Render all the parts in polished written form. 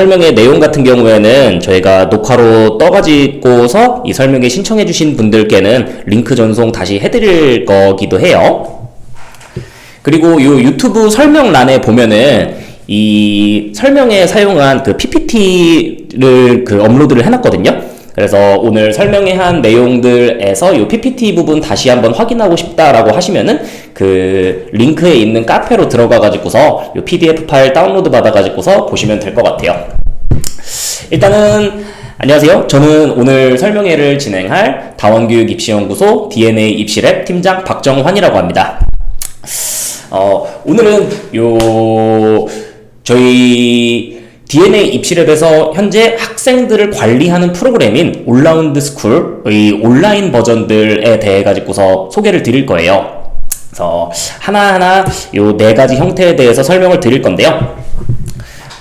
설명의 내용 같은 경우에는 저희가 녹화로 떠가지고서 이 설명에 신청해주신 분들께는 링크 전송 다시 해드릴 거기도 해요. 그리고 이 유튜브 설명란에 보면은 이 설명에 사용한 그 PPT를 업로드를 해놨거든요. 그래서 오늘 설명에 한 내용들에서 이 PPT 부분 다시 한번 확인하고 싶다라고 하시면은 그 링크에 있는 카페로 들어가가지고서 이 PDF 파일 다운로드 받아가지고서 보시면 될 것 같아요. 일단은 안녕하세요. 저는 오늘 설명회를 진행할 다원교육 입시연구소 DNA 입시랩 팀장 박정환이라고 합니다. 오늘은 저희 DNA 입시랩에서 현재 학생들을 관리하는 프로그램인 올라운드 스쿨의 온라인 버전들에 대해 가지고서 소개를 드릴 거예요. 그래서 하나하나 요 4가지 형태에 대해서 설명을 드릴 건데요.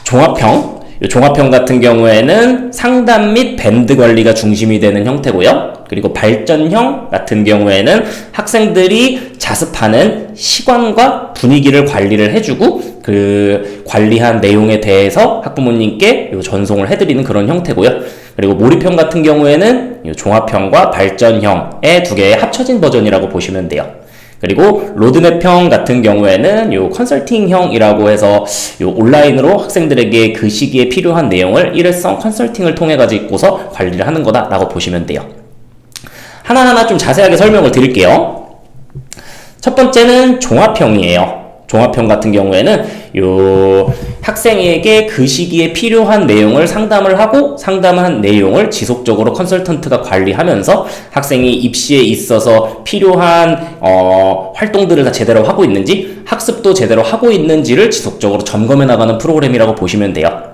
종합형, 종합형 같은 경우에는 상담 및 밴드 관리가 중심이 되는 형태고요. 그리고 발전형 같은 경우에는 학생들이 자습하는 시간과 분위기를 관리를 해주고 그 관리한 내용에 대해서 학부모님께 전송을 해드리는 그런 형태고요. 그리고 몰입형 같은 경우에는 종합형과 발전형의 2개의 합쳐진 버전이라고 보시면 돼요. 그리고 로드맵형 같은 경우에는 요 컨설팅형이라고 해서 요 온라인으로 학생들에게 그 시기에 필요한 내용을 일회성 컨설팅을 통해 가지고서 관리를 하는 거다라고 보시면 돼요. 하나하나 좀 자세하게 설명을 드릴게요. 첫 번째는 종합형이에요. 종합형 같은 경우에는 요 학생에게 그 시기에 필요한 내용을 상담을 하고 상담한 내용을 지속적으로 컨설턴트가 관리하면서 학생이 입시에 있어서 필요한 활동들을 다 제대로 하고 있는지 학습도 제대로 하고 있는지를 지속적으로 점검해 나가는 프로그램이라고 보시면 돼요.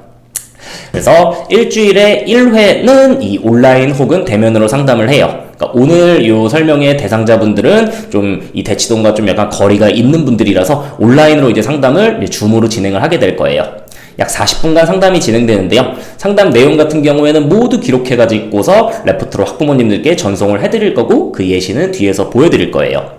그래서 일주일에 1회는 이 온라인 혹은 대면으로 상담을 해요. 그러니까 오늘 요 설명의 대상자분들은 좀 이 대치동과 좀 약간 거리가 있는 분들이라서 온라인으로 이제 상담을 줌으로 진행을 하게 될 거예요. 약 40분간 상담이 진행되는데요. 상담 내용 같은 경우에는 모두 기록해가지고서 레포트로 학부모님들께 전송을 해드릴 거고 그 예시는 뒤에서 보여드릴 거예요.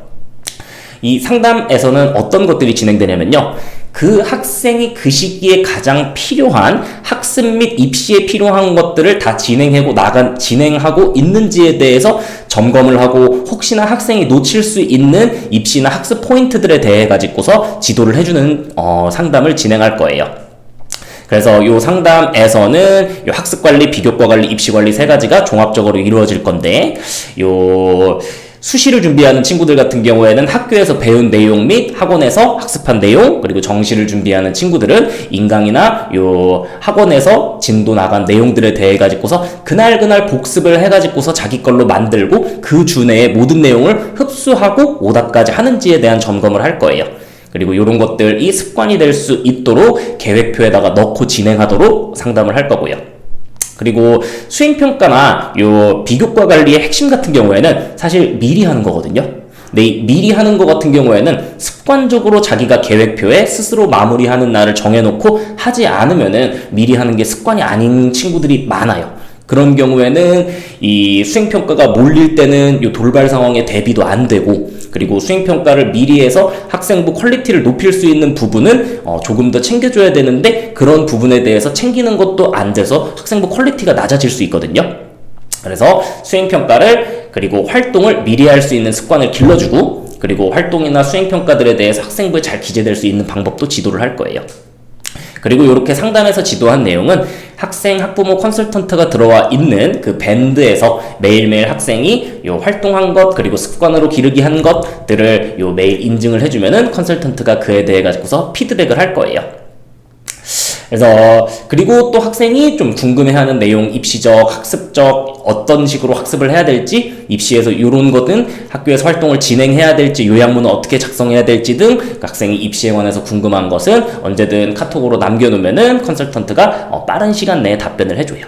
이 상담에서는 어떤 것들이 진행되냐면요. 그 학생이 그 시기에 가장 필요한 학습 및 입시에 필요한 것들을 다 진행하고 있는지에 대해서 점검을 하고 혹시나 학생이 놓칠 수 있는 입시나 학습 포인트들에 대해 가지고서 지도를 해주는 상담을 진행할 거예요. 그래서 이 상담에서는 요 학습관리, 비교과관리, 입시관리 3가지가 종합적으로 이루어질 건데 수시를 준비하는 친구들 같은 경우에는 학교에서 배운 내용 및 학원에서 학습한 내용, 그리고 정시를 준비하는 친구들은 인강이나 요 학원에서 진도 나간 내용들에 대해 가지고서 그날 복습을 해가지고서 자기 걸로 만들고 그 주 내에 모든 내용을 흡수하고 오답까지 하는지에 대한 점검을 할 거예요. 그리고 이런 것들이 습관이 될 수 있도록 계획표에다가 넣고 진행하도록 상담을 할 거고요. 그리고 수행평가나 요 비교과 관리의 핵심 같은 경우에는 사실 미리 하는 거거든요. 근데 이 미리 하는 거 같은 경우에는 습관적으로 자기가 계획표에 스스로 마무리하는 날을 정해놓고 하지 않으면은 미리 하는 게 습관이 아닌 친구들이 많아요. 그런 경우에는 이 수행평가가 몰릴 때는 요 돌발 상황에 대비도 안 되고, 그리고 수행평가를 미리 해서 학생부 퀄리티를 높일 수 있는 부분은 조금 더 챙겨줘야 되는데 그런 부분에 대해서 챙기는 것도 안 돼서 학생부 퀄리티가 낮아질 수 있거든요. 그래서 수행평가를 그리고 활동을 미리 할 수 있는 습관을 길러주고, 그리고 활동이나 수행평가들에 대해서 학생부에 잘 기재될 수 있는 방법도 지도를 할 거예요. 그리고 이렇게 상담에서 지도한 내용은 학생, 학부모 컨설턴트가 들어와 있는 그 밴드에서 매일매일 학생이 요 활동한 것, 그리고 습관으로 기르기 한 것들을 요 매일 인증을 해주면은 컨설턴트가 그에 대해 가지고서 피드백을 할 거예요. 그래서 그리고 또 학생이 좀 궁금해하는 내용, 입시적, 학습적 어떤 식으로 학습을 해야 될지, 입시에서 이런 거든 학교에서 활동을 진행해야 될지, 요양문은 어떻게 작성해야 될지 등 학생이 입시에 관해서 궁금한 것은 언제든 카톡으로 남겨놓으면은 컨설턴트가 빠른 시간 내에 답변을 해줘요.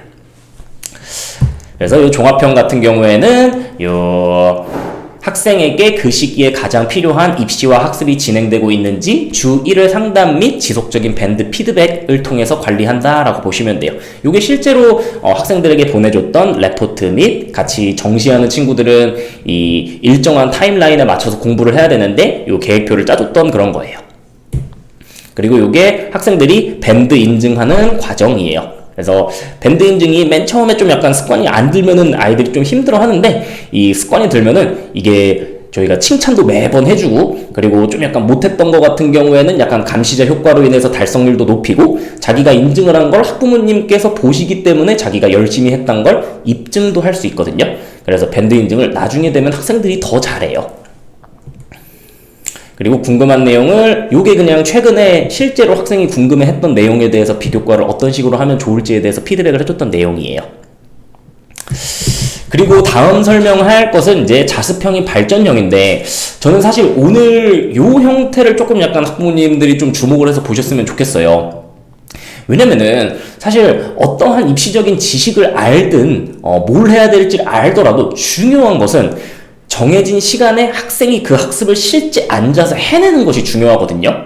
그래서 이 종합형 같은 경우에는 학생에게 그 시기에 가장 필요한 입시와 학습이 진행되고 있는지 주 1회 상담 및 지속적인 밴드 피드백을 통해서 관리한다라고 보시면 돼요. 이게 실제로 학생들에게 보내줬던 레포트 및 같이 정시하는 친구들은 이 일정한 타임라인에 맞춰서 공부를 해야 되는데 이 계획표를 짜줬던 그런 거예요. 그리고 이게 학생들이 밴드 인증하는 과정이에요. 그래서 밴드 인증이 맨 처음에 좀 약간 습관이 안 들면은 아이들이 좀 힘들어 하는데, 이 습관이 들면은 이게 저희가 칭찬도 매번 해주고, 그리고 좀 약간 못했던 것 같은 경우에는 약간 감시자 효과로 인해서 달성률도 높이고, 자기가 인증을 한 걸 학부모님께서 보시기 때문에 자기가 열심히 했던 걸 입증도 할 수 있거든요. 그래서 밴드 인증을 나중에 되면 학생들이 더 잘해요. 그리고 궁금한 내용을, 요게 그냥 최근에 실제로 학생이 궁금해했던 내용에 대해서 비교과를 어떤 식으로 하면 좋을지에 대해서 피드백을 해줬던 내용이에요. 그리고 다음 설명할 것은 이제 자습형이 발전형인데, 저는 사실 오늘 요 형태를 조금 약간 학부모님들이 좀 주목을 해서 보셨으면 좋겠어요. 왜냐면은 사실 어떠한 입시적인 지식을 알든 뭘 해야 될지 알더라도 중요한 것은 정해진 시간에 학생이 그 학습을 실제 앉아서 해내는 것이 중요하거든요.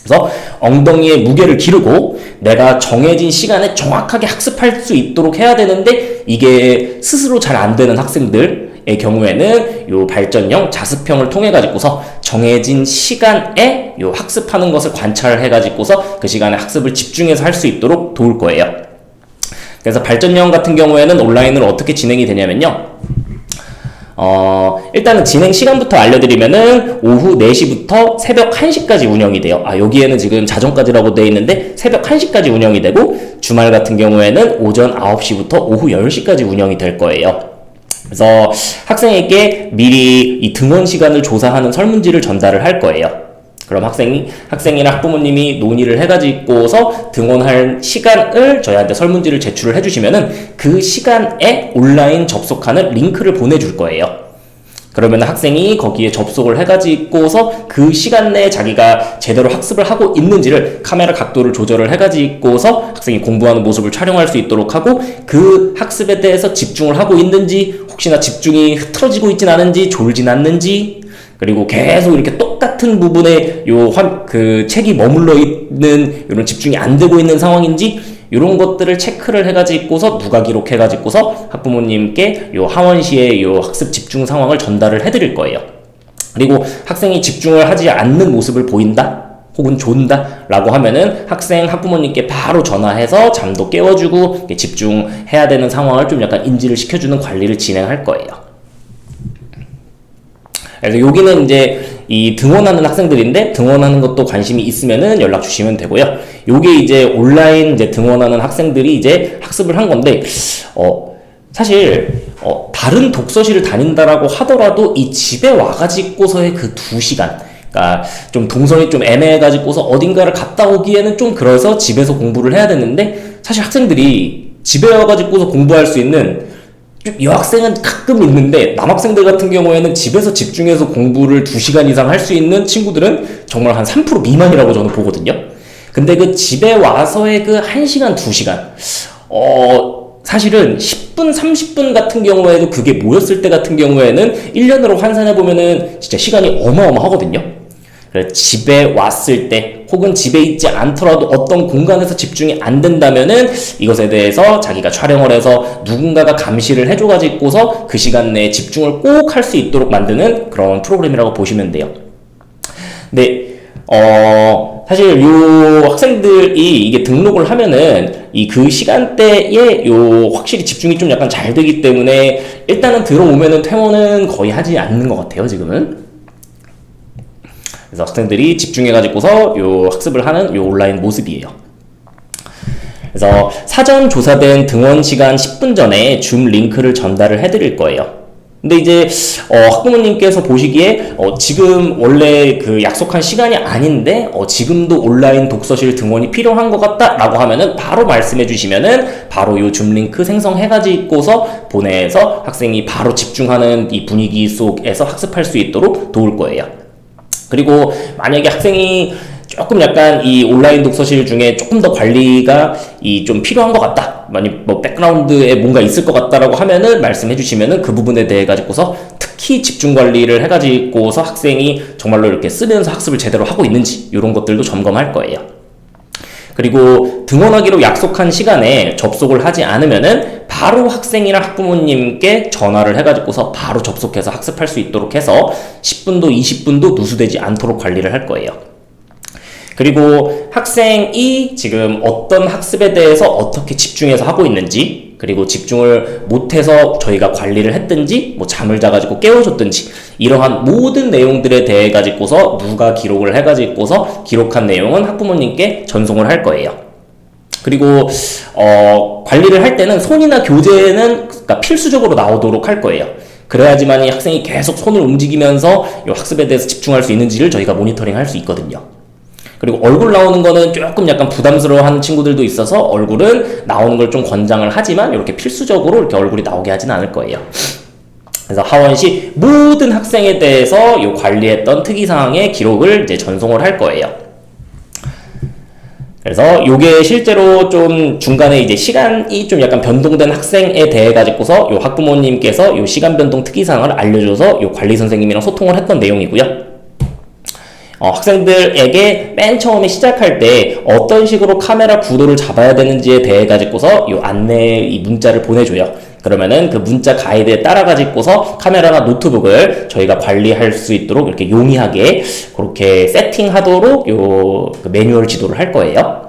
그래서 엉덩이에 무게를 기르고 내가 정해진 시간에 정확하게 학습할 수 있도록 해야 되는데, 이게 스스로 잘 안 되는 학생들의 경우에는 요 발전형, 자습형을 통해 가지고서 정해진 시간에 요 학습하는 것을 관찰을 해 가지고서 그 시간에 학습을 집중해서 할 수 있도록 도울 거예요. 그래서 발전형 같은 경우에는 온라인으로 어떻게 진행이 되냐면요. 일단은 진행 시간부터 알려드리면은 오후 4시부터 새벽 1시까지 운영이 돼요. 여기에는 지금 자정까지라고 되어 있는데 새벽 1시까지 운영이 되고, 주말 같은 경우에는 오전 9시부터 오후 10시까지 운영이 될 거예요. 그래서 학생에게 미리 이 등원 시간을 조사하는 설문지를 전달을 할 거예요. 그럼 학생이나 학부모님이 논의를 해가지고서 등원할 시간을 저희한테 설문지를 제출을 해주시면은 그 시간에 온라인 접속하는 링크를 보내줄 거예요. 그러면 학생이 거기에 접속을 해가지고서 그 시간 내에 자기가 제대로 학습을 하고 있는지를 카메라 각도를 조절을 해가지고서 학생이 공부하는 모습을 촬영할 수 있도록 하고, 그 학습에 대해서 집중을 하고 있는지, 혹시나 집중이 흐트러지고 있진 않은지, 졸진 않는지, 그리고 계속 이렇게 똑같은 부분에 그 책이 머물러 있는 이런 집중이 안 되고 있는 상황인지, 이런 것들을 체크를 해가지고서 누가 기록해가지고서 학부모님께 요 하원시에 요 학습 집중 상황을 전달을 해드릴 거예요. 그리고 학생이 집중을 하지 않는 모습을 보인다? 혹은 존다? 라고 하면은 학부모님께 바로 전화해서 잠도 깨워주고 집중해야 되는 상황을 좀 약간 인지를 시켜주는 관리를 진행할 거예요. 그래서 여기는 이제 이 등원하는 학생들인데, 등원하는 것도 관심이 있으면은 연락 주시면 되고요. 요게 이제 온라인 이제 등원하는 학생들이 이제 학습을 한 건데, 사실 다른 독서실을 다닌다라고 하더라도 이 집에 와가지고서의 그 2시간, 그러니까 좀 동선이 좀 애매해가지고서 어딘가를 갔다 오기에는 좀 그래서 집에서 공부를 해야 되는데, 사실 학생들이 집에 와가지고서 공부할 수 있는, 여학생은 가끔 있는데 남학생들 같은 경우에는 집에서 집중해서 공부를 2시간 이상 할 수 있는 친구들은 정말 한 3% 미만이라고 저는 보거든요. 근데 그 집에 와서의 그 1시간, 2시간, 사실은 10분, 30분 같은 경우에도 그게 모였을 때 같은 경우에는 1년으로 환산해보면은 진짜 시간이 어마어마하거든요. 그래서 집에 왔을 때 혹은 집에 있지 않더라도 어떤 공간에서 집중이 안 된다면은 이것에 대해서 자기가 촬영을 해서 누군가가 감시를 해줘가지고서 그 시간 내에 집중을 꼭 할 수 있도록 만드는 그런 프로그램이라고 보시면 돼요. 근데 사실 요 학생들이 이게 등록을 하면은 이 그 시간대에 요 확실히 집중이 좀 약간 잘 되기 때문에 일단은 들어오면은 퇴원은 거의 하지 않는 것 같아요, 지금은. 그래서 학생들이 집중해가지고서 요 학습을 하는 요 온라인 모습이에요. 그래서 사전 조사된 등원 시간 10분 전에 줌 링크를 전달을 해드릴 거예요. 근데 이제 학부모님께서 보시기에 지금 원래 그 약속한 시간이 아닌데 지금도 온라인 독서실 등원이 필요한 것 같다 라고 하면은 바로 말씀해 주시면은 바로 요 줌 링크 생성해가지고서 보내서 학생이 바로 집중하는 이 분위기 속에서 학습할 수 있도록 도울 거예요. 그리고 만약에 학생이 조금 약간 이 온라인 독서실 중에 조금 더 관리가 좀 필요한 것 같다, 만약 뭐 백그라운드에 뭔가 있을 것 같다라고 하면은 말씀해 주시면은 그 부분에 대해 가지고서 특히 집중 관리를 해가지고서 학생이 정말로 이렇게 쓰면서 학습을 제대로 하고 있는지 이런 것들도 점검할 거예요. 그리고 등원하기로 약속한 시간에 접속을 하지 않으면은 바로 학생이나 학부모님께 전화를 해가지고서 바로 접속해서 학습할 수 있도록 해서 10분도 20분도 누수되지 않도록 관리를 할 거예요. 그리고 학생이 지금 어떤 학습에 대해서 어떻게 집중해서 하고 있는지, 그리고 집중을 못해서 저희가 관리를 했든지, 뭐 잠을 자가지고 깨워줬든지, 이러한 모든 내용들에 대해 가지고서 누가 기록을 해가지고서 기록한 내용은 학부모님께 전송을 할 거예요. 그리고 관리를 할 때는 손이나 교재는 그러니까 필수적으로 나오도록 할 거예요. 그래야지만 이 학생이 계속 손을 움직이면서 이 학습에 대해서 집중할 수 있는지를 저희가 모니터링 할 수 있거든요. 그리고 얼굴 나오는 거는 조금 약간 부담스러워하는 친구들도 있어서 얼굴은 나오는 걸 좀 권장을 하지만 이렇게 필수적으로 이렇게 얼굴이 나오게 하지는 않을 거예요. 그래서 하원시 모든 학생에 대해서 이 관리했던 특이사항의 기록을 이제 전송을 할 거예요. 그래서 요게 실제로 좀 중간에 이제 시간이 좀 약간 변동된 학생에 대해 가지고서 요 학부모님께서 요 시간 변동 특이사항을 알려줘서 요 관리 선생님이랑 소통을 했던 내용이고요. 학생들에게 맨 처음에 시작할 때 어떤 식으로 카메라 구도를 잡아야 되는지에 대해 가지고서 요 안내 이 문자를 보내줘요. 그러면은 그 문자 가이드에 따라 가지고서 카메라나 노트북을 저희가 관리할 수 있도록 이렇게 용이하게 그렇게 세팅하도록 요 매뉴얼 지도를 할 거예요.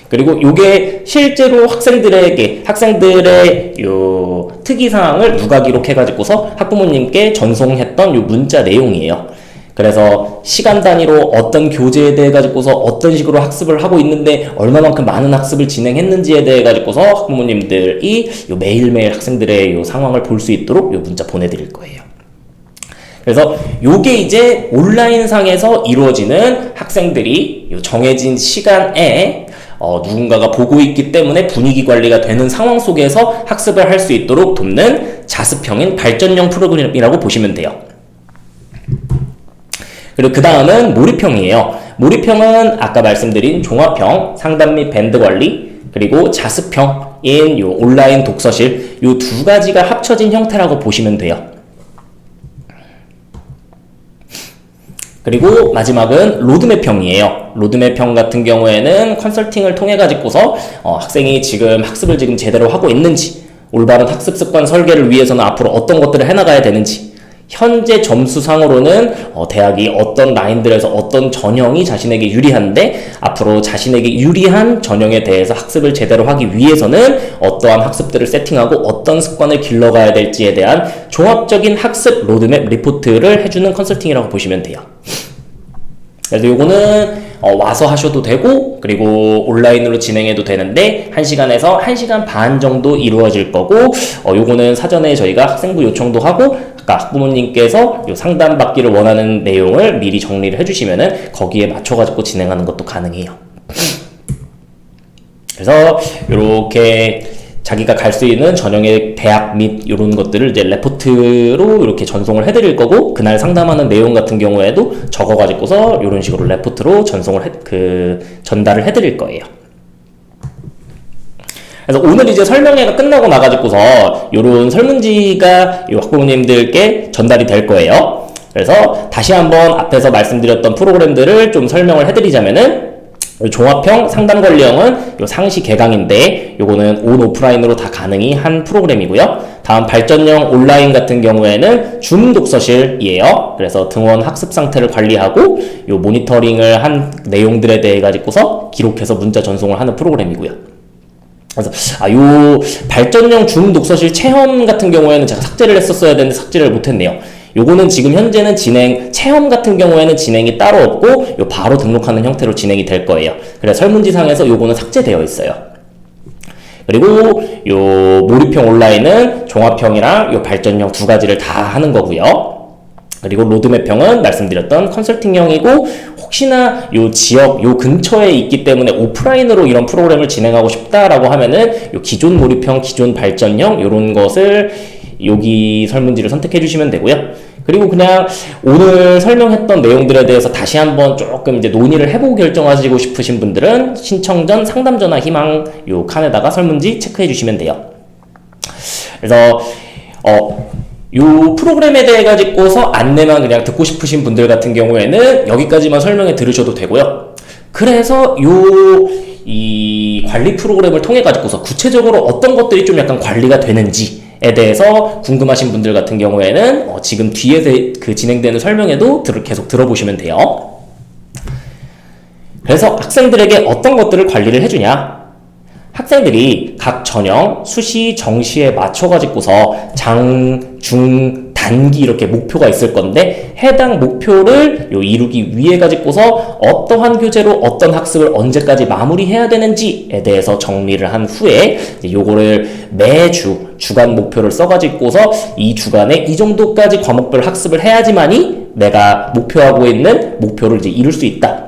그리고 요게 실제로 학생들의 요 특이사항을 누가 기록해가지고서 학부모님께 전송했던 요 문자 내용이에요. 그래서 시간 단위로 어떤 교재에 대해 가지고서 어떤 식으로 학습을 하고 있는데 얼마만큼 많은 학습을 진행했는지에 대해 가지고서 학부모님들이 요 매일매일 학생들의 요 상황을 볼 수 있도록 요 문자 보내드릴 거예요. 그래서 요게 이제 온라인상에서 이루어지는 학생들이 요 정해진 시간에 누군가가 보고 있기 때문에 분위기 관리가 되는 상황 속에서 학습을 할 수 있도록 돕는 자습형인 발전형 프로그램이라고 보시면 돼요. 그리고 그 다음은 몰입형이에요. 몰입형은 아까 말씀드린 종합형, 상담 및 밴드 관리, 그리고 자습형인 요 온라인 독서실, 요 두 가지가 합쳐진 형태라고 보시면 돼요. 그리고 마지막은 로드맵형이에요. 로드맵형 같은 경우에는 컨설팅을 통해 가지고서 학생이 지금 학습을 지금 제대로 하고 있는지, 올바른 학습 습관 설계를 위해서는 앞으로 어떤 것들을 해나가야 되는지, 현재 점수상으로는 대학이 어떤 라인들에서 어떤 전형이 자신에게 유리한데 앞으로 자신에게 유리한 전형에 대해서 학습을 제대로 하기 위해서는 어떠한 학습들을 세팅하고 어떤 습관을 길러가야 될지에 대한 종합적인 학습 로드맵 리포트를 해주는 컨설팅이라고 보시면 돼요. 그래서 요거는 와서 하셔도 되고 그리고 온라인으로 진행해도 되는데 1시간에서 1시간 반 정도 이루어질 거고 요거는 사전에 저희가 학생부 요청도 하고 아까 학부모님께서 요 상담받기를 원하는 내용을 미리 정리를 해주시면은 거기에 맞춰가지고 진행하는 것도 가능해요. 그래서 요렇게 자기가 갈 수 있는 전형의 대학 및 이런 것들을 이제 레포트로 이렇게 전송을 해드릴 거고 그날 상담하는 내용 같은 경우에도 적어가지고서 이런 식으로 레포트로 전달을 해드릴 거예요. 그래서 오늘 이제 설명회가 끝나고 나가지고서 이런 설문지가 이 학부모님들께 전달이 될 거예요. 그래서 다시 한번 앞에서 말씀드렸던 프로그램들을 좀 설명을 해드리자면은 종합형 상담관리형은 요 상시 개강인데 요거는 온 오프라인으로 다 가능히 한 프로그램이고요. 다음 발전형 온라인 같은 경우에는 줌 독서실이에요. 그래서 등원 학습 상태를 관리하고 요 모니터링을 한 내용들에 대해 가지고서 기록해서 문자 전송을 하는 프로그램이고요. 그래서 요 발전형 줌 독서실 체험 같은 경우에는 제가 삭제를 했었어야 되는데 삭제를 못했네요. 요거는 지금 현재는 체험 같은 경우에는 진행이 따로 없고 요 바로 등록하는 형태로 진행이 될 거예요. 그래서 설문지상에서 요거는 삭제되어 있어요. 그리고 요 몰입형 온라인은 종합형이랑 요 발전형 두 가지를 다 하는 거고요. 그리고 로드맵형은 말씀드렸던 컨설팅형이고 혹시나 요 지역 요 근처에 있기 때문에 오프라인으로 이런 프로그램을 진행하고 싶다라고 하면은 요 기존 몰입형, 기존 발전형 요런 것을 여기 설문지를 선택해 주시면 되고요. 그리고 그냥 오늘 설명했던 내용들에 대해서 다시 한번 조금 이제 논의를 해보고 결정하시고 싶으신 분들은 신청 전 상담 전화 희망 요 칸에다가 설문지 체크해 주시면 돼요. 그래서 요 프로그램에 대해 가지고서 안내만 그냥 듣고 싶으신 분들 같은 경우에는 여기까지만 설명해 들으셔도 되고요. 그래서 이 관리 프로그램을 통해 가지고서 구체적으로 어떤 것들이 좀 약간 관리가 되는지에 대해서 궁금하신 분들 같은 경우에는 지금 뒤에 진행되는 설명에도 계속 들어보시면 돼요. 그래서 학생들에게 어떤 것들을 관리를 해주냐? 학생들이 각 전형, 수시, 정시에 맞춰가지고서 장, 중, 단기 이렇게 목표가 있을 건데 해당 목표를 이루기 위해 가지고서 어떠한 교재로 어떤 학습을 언제까지 마무리해야 되는지에 대해서 정리를 한 후에 요거를 매주 주간 목표를 써가지고서 이 주간에 이 정도까지 과목별 학습을 해야지만이 내가 목표하고 있는 목표를 이제 이룰 수 있다.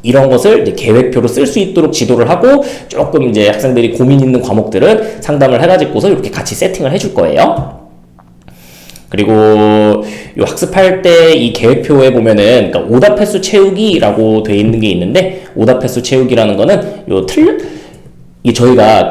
이런 것을 이제 계획표로 쓸 수 있도록 지도를 하고 조금 이제 학생들이 고민 있는 과목들은 상담을 해가지고서 이렇게 같이 세팅을 해줄 거예요. 그리고 요 학습할 때 이 계획표에 보면은 그러니까 오답 횟수 채우기라고 돼 있는 게 있는데 오답 횟수 채우기라는 거는 이 저희가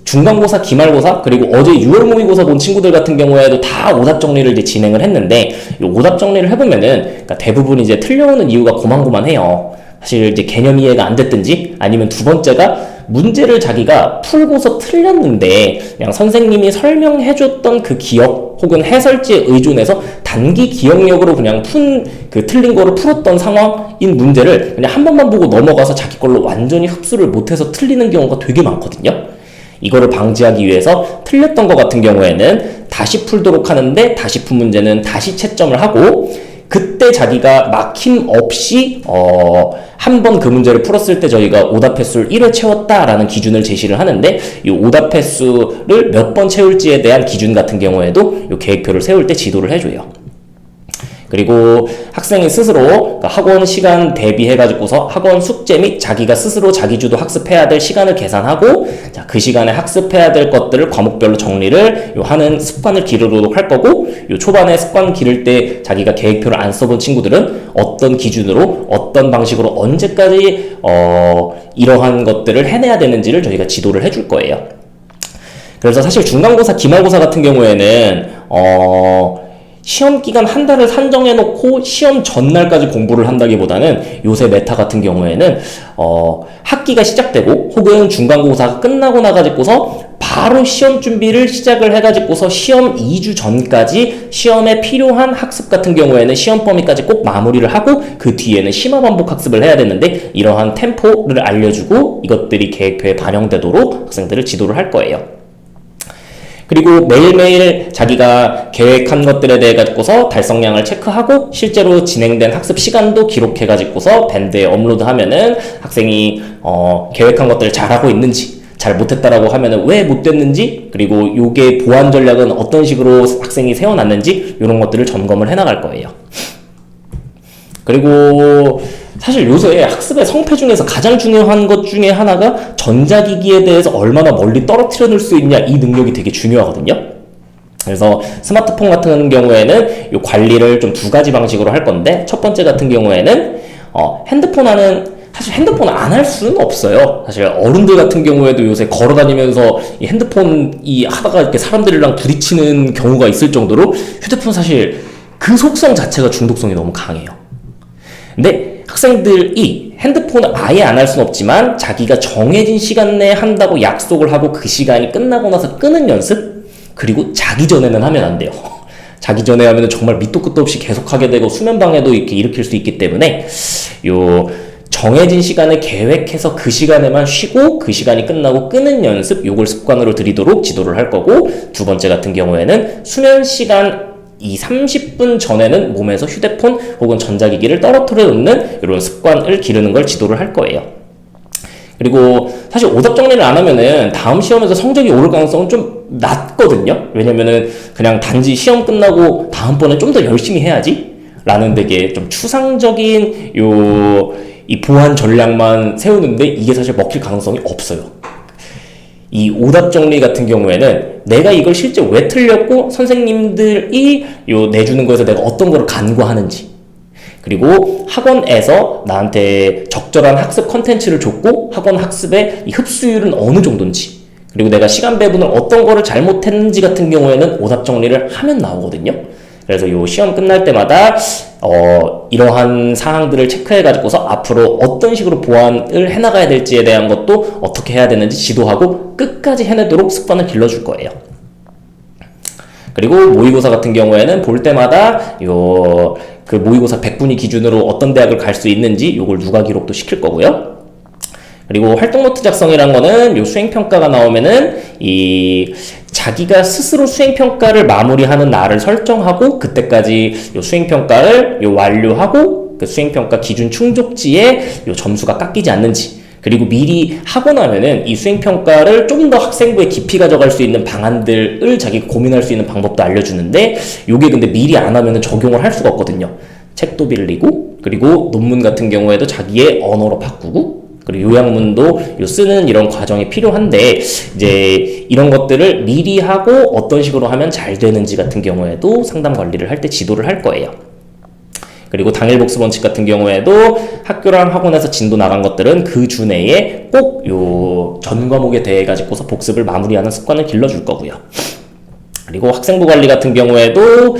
중간고사, 기말고사, 그리고 어제 6월 모의고사 본 친구들 같은 경우에도 다 오답 정리를 이제 진행을 했는데, 이 오답 정리를 해보면은, 그러니까 대부분 이제 틀려오는 이유가 고만고만해요. 사실 이제 개념 이해가 안 됐든지, 아니면 두 번째가 문제를 자기가 풀고서 틀렸는데, 그냥 선생님이 설명해줬던 그 기억, 혹은 해설지에 의존해서 단기 기억력으로 그냥 틀린 거를 풀었던 상황인 문제를 그냥 한 번만 보고 넘어가서 자기 걸로 완전히 흡수를 못해서 틀리는 경우가 되게 많거든요. 이거를 방지하기 위해서 틀렸던 것 같은 경우에는 다시 풀도록 하는데 다시 푼 문제는 다시 채점을 하고 그때 자기가 막힘 없이 한 번 그 문제를 풀었을 때 저희가 오답 횟수를 1회 채웠다라는 기준을 제시를 하는데 이 오답 횟수를 몇 번 채울지에 대한 기준 같은 경우에도 이 계획표를 세울 때 지도를 해줘요. 그리고 학생이 스스로 그러니까 학원 시간 대비해가지고서 학원 숙제 및 자기가 스스로 자기주도 학습해야 될 시간을 계산하고 자, 그 시간에 학습해야 될 것들을 과목별로 정리를 하는 습관을 기르도록 할 거고 초반에 습관 기를 때 자기가 계획표를 안 써본 친구들은 어떤 기준으로 어떤 방식으로 언제까지 이러한 것들을 해내야 되는지를 저희가 지도를 해줄 거예요. 그래서 사실 중간고사, 기말고사 같은 경우에는 시험 기간 한 달을 산정해놓고 시험 전날까지 공부를 한다기보다는 요새 메타 같은 경우에는 학기가 시작되고 혹은 중간고사가 끝나고 나가지고서 바로 시험 준비를 시작을 해가지고서 시험 2주 전까지 시험에 필요한 학습 같은 경우에는 시험 범위까지 꼭 마무리를 하고 그 뒤에는 심화 반복 학습을 해야 되는데 이러한 템포를 알려주고 이것들이 계획표에 반영되도록 학생들을 지도를 할 거예요. 그리고 매일매일 자기가 계획한 것들에 대해 가지고서 달성량을 체크하고 실제로 진행된 학습 시간도 기록해 가지고서 밴드에 업로드하면은 학생이 계획한 것들을 잘하고 있는지 잘 못했다라고 하면은 왜 못됐는지 그리고 요게 보완 전략은 어떤 식으로 학생이 세워놨는지 이런 것들을 점검을 해나갈 거예요. 그리고 사실 요새 학습의 성패 중에서 가장 중요한 것 중에 하나가 전자기기에 대해서 얼마나 멀리 떨어뜨려 놓을 수 있냐 이 능력이 되게 중요하거든요. 그래서 스마트폰 같은 경우에는 이 관리를 좀 두 가지 방식으로 할 건데 첫 번째 같은 경우에는 사실 핸드폰 안 할 수는 없어요. 사실 어른들 같은 경우에도 요새 걸어 다니면서 이 핸드폰 하다가 이렇게 사람들이랑 부딪히는 경우가 있을 정도로 휴대폰 사실 그 속성 자체가 중독성이 너무 강해요. 근데 학생들이 핸드폰을 아예 안 할 수는 없지만 자기가 정해진 시간 내에 한다고 약속을 하고 그 시간이 끝나고 나서 끄는 연습 그리고 자기 전에는 하면 안 돼요. 자기 전에 하면 정말 밑도 끝도 없이 계속하게 되고 수면방해도 이렇게 일으킬 수 있기 때문에 정해진 시간을 계획해서 그 시간에만 쉬고 그 시간이 끝나고 끄는 연습 요걸 습관으로 들이도록 지도를 할 거고 두 번째 같은 경우에는 수면 시간 이 30분 전에는 몸에서 휴대폰 혹은 전자기기를 떨어뜨려 놓는 이런 습관을 기르는 걸 지도를 할 거예요. 그리고 사실 오답 정리를 안 하면은 다음 시험에서 성적이 오를 가능성은 좀 낮거든요. 왜냐면은 그냥 단지 시험 끝나고 다음번에 좀 더 열심히 해야지 라는 되게 좀 추상적인 이 보완 전략만 세우는데 이게 사실 먹힐 가능성이 없어요. 이 오답 정리 같은 경우에는 내가 이걸 실제 왜 틀렸고 선생님들이 내주는 거에서 내가 어떤 거를 간과하는지 그리고 학원에서 나한테 적절한 학습 컨텐츠를 줬고 학원 학습의 이 흡수율은 어느 정도인지 그리고 내가 시간 배분을 어떤 거를 잘못했는지 같은 경우에는 오답 정리를 하면 나오거든요. 그래서 시험 끝날 때마다 이러한 사항들을 체크해가지고서 앞으로 어떤 식으로 보완을 해나가야 될지에 대한 것도 어떻게 해야 되는지 지도하고 끝까지 해내도록 습관을 길러줄 거예요. 그리고 모의고사 같은 경우에는 볼 때마다 그 모의고사 100분위 기준으로 어떤 대학을 갈 수 있는지 요걸 누가 기록도 시킬 거고요. 그리고 활동 노트 작성이란 거는 요 수행평가가 나오면은 자기가 스스로 수행평가를 마무리하는 날을 설정하고 그때까지 요 수행평가를 완료하고 그 수행평가 기준 충족지에 요 점수가 깎이지 않는지, 그리고 미리 하고 나면은 이 수행평가를 좀 더 학생부에 깊이 가져갈 수 있는 방안들을 자기가 고민할 수 있는 방법도 알려주는데, 요게 근데 미리 안 하면은 적용을 할 수가 없거든요. 책도 빌리고, 그리고 논문 같은 경우에도 자기의 언어로 바꾸고, 그리고 요약문도 쓰는 이런 과정이 필요한데, 이제 이런 것들을 미리 하고 어떤 식으로 하면 잘 되는지 같은 경우에도 상담 관리를 할 때 지도를 할 거예요. 그리고 당일 복습 원칙 같은 경우에도 학교랑 학원에서 진도 나간 것들은 그 주 내에 꼭 전 과목에 대해 가지고서 복습을 마무리하는 습관을 길러줄 거고요. 그리고 학생부 관리 같은 경우에도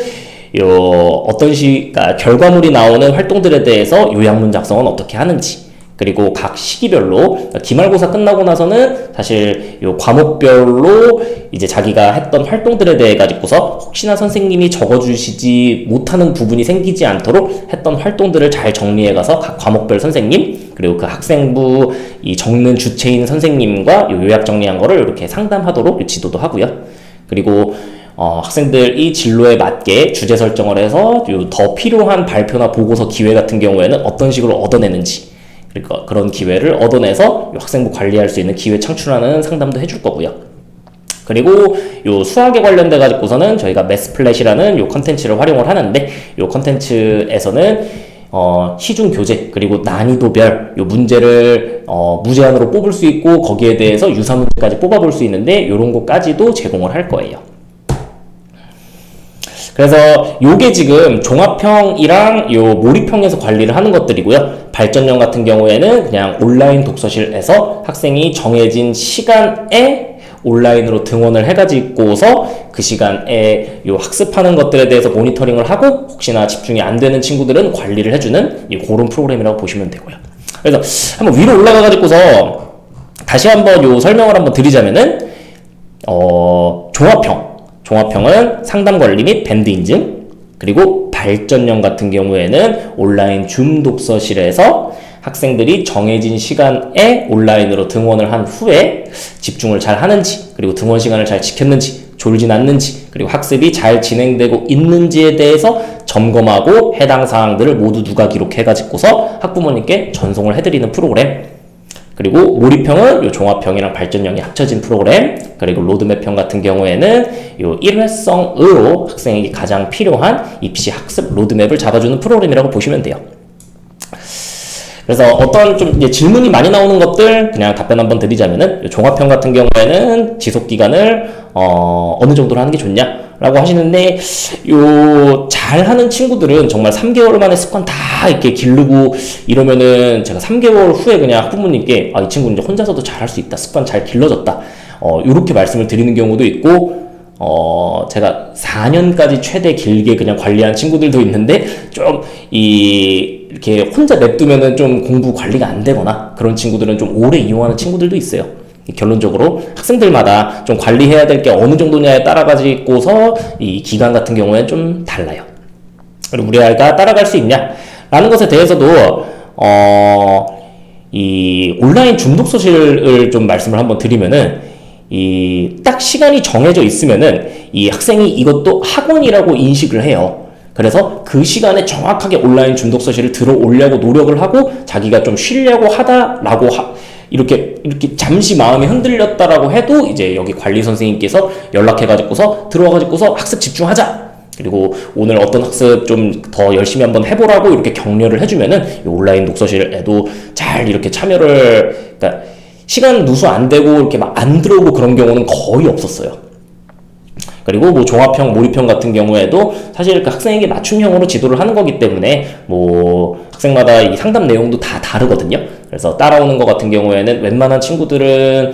그러니까 결과물이 나오는 활동들에 대해서 요약문 작성은 어떻게 하는지, 그리고 각 시기별로 기말고사 끝나고 나서는 사실 요 과목별로 이제 자기가 했던 활동들에 대해 가지고서 혹시나 선생님이 적어주시지 못하는 부분이 생기지 않도록 했던 활동들을 잘 정리해 가서 각 과목별 선생님, 그리고 그 학생부 적는 주체인 선생님과 요약 정리한 거를 이렇게 상담하도록 지도도 하고요. 그리고 학생들이 진로에 맞게 주제 설정을 해서 더 필요한 발표나 보고서 기회 같은 경우에는 어떤 식으로 얻어내는지, 그러니까 그런 기회를 얻어내서 학생부 관리할 수 있는 기회 창출하는 상담도 해줄 거고요. 그리고 수학에 관련돼 가지고서는 저희가 매스플랫이라는 컨텐츠를 활용을 하는데, 컨텐츠에서는 시중 교재 그리고 난이도별 문제를 무제한으로 뽑을 수 있고, 거기에 대해서 유사 문제까지 뽑아볼 수 있는데 이런 것까지도 제공을 할 거예요. 그래서 요게 지금 종합형이랑 몰입형에서 관리를 하는 것들이고요. 발전형 같은 경우에는 그냥 온라인 독서실에서 학생이 정해진 시간에 온라인으로 등원을 해가지고서 그 시간에 학습하는 것들에 대해서 모니터링을 하고, 혹시나 집중이 안 되는 친구들은 관리를 해주는 그런 프로그램이라고 보시면 되고요. 그래서 한번 위로 올라가가지고서 다시 한번 설명을 한번 드리자면은 종합형은 상담 관리 및 밴드 인증, 그리고 발전형 같은 경우에는 온라인 줌 독서실에서 학생들이 정해진 시간에 온라인으로 등원을 한 후에 집중을 잘 하는지, 그리고 등원 시간을 잘 지켰는지, 졸진 않는지, 그리고 학습이 잘 진행되고 있는지에 대해서 점검하고 해당 사항들을 모두 누가 기록해가지고서 학부모님께 전송을 해드리는 프로그램. 그리고 몰입형은 종합형이랑 발전형이 합쳐진 프로그램. 그리고 로드맵형 같은 경우에는 일회성으로 학생에게 가장 필요한 입시 학습 로드맵을 잡아주는 프로그램이라고 보시면 돼요. 그래서 어떤 좀 이제 질문이 많이 나오는 것들 그냥 답변 한번 드리자면은, 종합형 같은 경우에는 지속 기간을 어느 정도로 하는 게 좋냐라고 하시는데, 잘하는 친구들은 정말 3개월 만에 습관 다 이렇게 기르고 이러면은 제가 3개월 후에 그냥 학부모님께 이 친구는 이제 혼자서도 잘할 수 있다, 습관 잘 길러졌다, 요렇게 말씀을 드리는 경우도 있고, 제가 4년까지 최대 길게 그냥 관리한 친구들도 있는데, 좀 이렇게 혼자 냅두면은 좀 공부 관리가 안 되거나 그런 친구들은 좀 오래 이용하는 친구들도 있어요. 결론적으로 학생들마다 좀 관리해야 될 게 어느 정도냐에 따라 가지고서 이 기간 같은 경우에는 좀 달라요. 그리고 우리 아이가 따라갈 수 있냐라는 것에 대해서도 이 온라인 줌독서실을 좀 말씀을 한번 드리면은, 딱 시간이 정해져 있으면은 이 학생이 이것도 학원이라고 인식을 해요. 그래서 그 시간에 정확하게 온라인 줌독서실을 들어오려고 노력을 하고, 자기가 좀 쉬려고 하다라고 이렇게 잠시 마음이 흔들렸다라고 해도 이제 여기 관리 선생님께서 연락해가지고서 들어와가지고서 학습 집중하자, 그리고 오늘 어떤 학습 좀 더 열심히 한번 해보라고 이렇게 격려를 해주면은 온라인 독서실에도 잘 이렇게 참여를, 그러니까 시간 누수 안 되고 이렇게 막 안 들어오고 그런 경우는 거의 없었어요. 그리고 종합형, 몰입형 같은 경우에도 사실 그 학생에게 맞춤형으로 지도를 하는 거기 때문에 학생마다 이 상담 내용도 다 다르거든요. 그래서 따라오는 것 같은 경우에는 웬만한 친구들은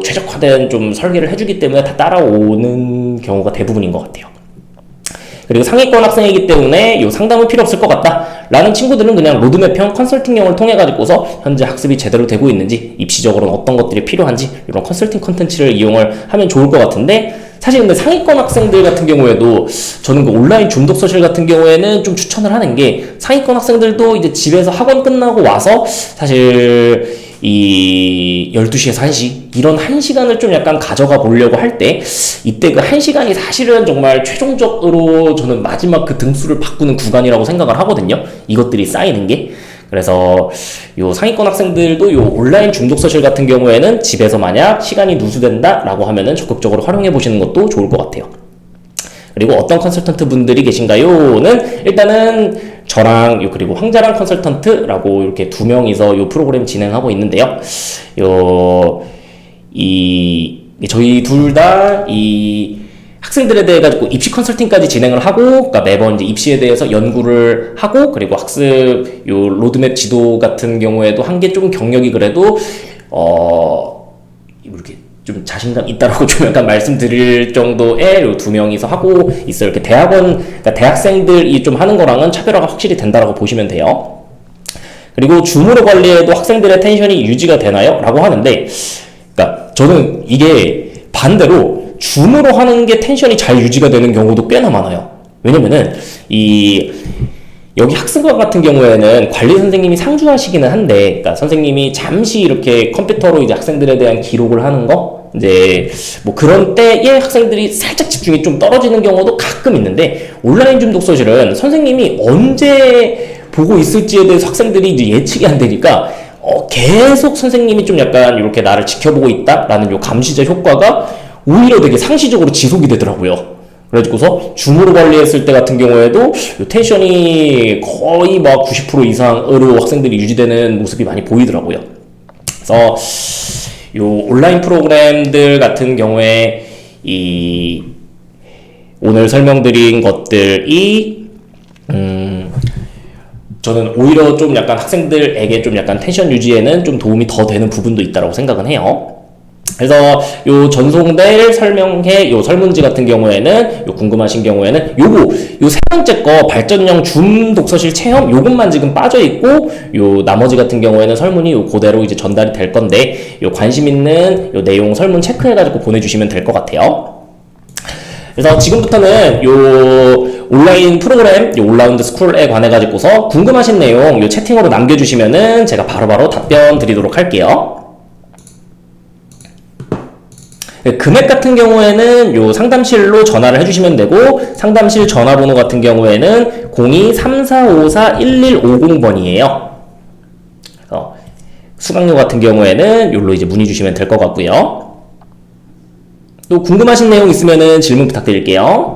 최적화된 좀 설계를 해주기 때문에 다 따라오는 경우가 대부분인 것 같아요. 그리고 상위권 학생이기 때문에 상담은 필요 없을 것 같다 라는 친구들은 그냥 로드맵형 컨설팅형을 통해 가지고서 현재 학습이 제대로 되고 있는지, 입시적으로는 어떤 것들이 필요한지 이런 컨설팅 컨텐츠를 이용을 하면 좋을 것 같은데, 사실 근데 상위권 학생들 같은 경우에도 저는 그 온라인 줌독서실 같은 경우에는 좀 추천을 하는 게 상위권 학생들도 이제 집에서 학원 끝나고 와서 사실 이 12시에서 1시 이런 1시간을 좀 약간 가져가 보려고 할 때 이때 그 1시간이 사실은 정말 최종적으로 저는 마지막 그 등수를 바꾸는 구간이라고 생각을 하거든요. 이것들이 쌓이는 게. 그래서 요 상위권 학생들도 요 온라인 중독서실 같은 경우에는 집에서 만약 시간이 누수된다 라고 하면은 적극적으로 활용해 보시는 것도 좋을 것 같아요. 그리고 어떤 컨설턴트 분들이 계신가요?는 일단은 저랑 요 그리고 황자랑 컨설턴트라고 이렇게 두 명이서 요 프로그램 진행하고 있는데요. 저희 둘 다 이 학생들에 대해 가지고 입시 컨설팅까지 진행을 하고, 그러니까 매번 이제 입시에 대해서 연구를 하고, 그리고 학습 요 로드맵 지도 같은 경우에도 한 게 좀 경력이 그래도 이렇게 좀 자신감 있다라고 좀 약간 말씀드릴 정도의 요 두 명이서 하고 있어요. 이렇게 그러니까 대학생들이 좀 하는 거랑은 차별화가 확실히 된다라고 보시면 돼요. 그리고 줌으로 관리해도 학생들의 텐션이 유지가 되나요? 라고 하는데, 그러니까 저는 이게 반대로 줌으로 하는 게 텐션이 잘 유지가 되는 경우도 꽤나 많아요. 왜냐면은 여기 학습관 같은 경우에는 관리 선생님이 상주하시기는 한데, 그러니까 선생님이 잠시 이렇게 컴퓨터로 이제 학생들에 대한 기록을 하는 거, 이제 뭐 그런 때에 학생들이 살짝 집중이 좀 떨어지는 경우도 가끔 있는데, 온라인 줌 독서실은 선생님이 언제 보고 있을지에 대해서 학생들이 이제 예측이 안 되니까 계속 선생님이 좀 약간 이렇게 나를 지켜보고 있다라는 요 감시자 효과가 오히려 되게 상시적으로 지속이 되더라고요. 그래가지고서 줌으로 관리했을 때 같은 경우에도 텐션이 거의 막 90% 이상으로 학생들이 유지되는 모습이 많이 보이더라고요. 그래서 요 온라인 프로그램들 같은 경우에 오늘 설명드린 것들이 저는 오히려 좀 약간 학생들에게 좀 약간 텐션 유지에는 좀 도움이 더 되는 부분도 있다고 생각은 해요. 그래서 요 전송될 설명회 요 설문지 같은 경우에는 요 궁금하신 경우에는 요 세 번째 거 발전형 줌 독서실 체험 요것만 지금 빠져 있고, 요 나머지 같은 경우에는 설문이 요 그대로 이제 전달이 될 건데, 요 관심 있는 요 내용 설문 체크해 가지고 보내주시면 될 것 같아요. 그래서 지금부터는 요 온라인 프로그램 요 올라운드 스쿨에 관해 가지고서 궁금하신 내용 요 채팅으로 남겨주시면은 제가 바로바로 답변 드리도록 할게요. 금액 같은 경우에는 요 상담실로 전화를 해주시면 되고, 상담실 전화번호 같은 경우에는 02-3454-1150번이에요. 수강료 같은 경우에는 요로 이제 문의 주시면 될 것 같고요. 또 궁금하신 내용 있으면은 질문 부탁드릴게요.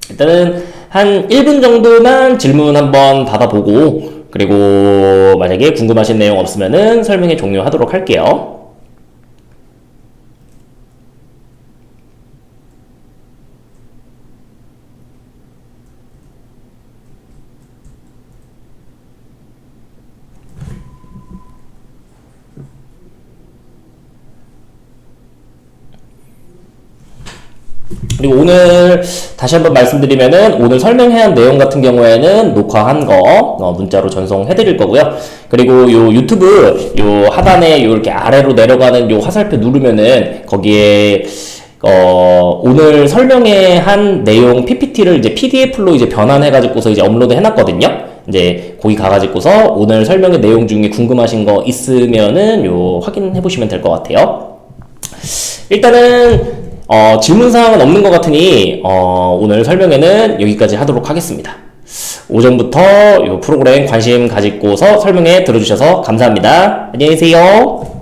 일단은 한 1분 정도만 질문 한번 받아보고, 그리고 만약에 궁금하신 내용 없으면은 설명회 종료하도록 할게요. 그리고 오늘 다시 한번 말씀드리면은 오늘 설명해야 한 내용 같은 경우에는 녹화한 거 문자로 전송해 드릴 거고요. 그리고 요 유튜브 요 하단에 요 이렇게 아래로 내려가는 요 화살표 누르면은 거기에 오늘 설명해 한 내용 PPT를 이제 PDF로 이제 변환해 가지고서 이제 업로드 해 놨거든요. 이제 거기 가가지고서 오늘 설명의 내용 중에 궁금하신 거 있으면은 요 확인해 보시면 될 것 같아요. 일단은 질문사항은 없는 것 같으니 오늘 설명회는 여기까지 하도록 하겠습니다. 오전부터 이 프로그램 관심 가지고서 설명회 들어주셔서 감사합니다. 안녕히 계세요.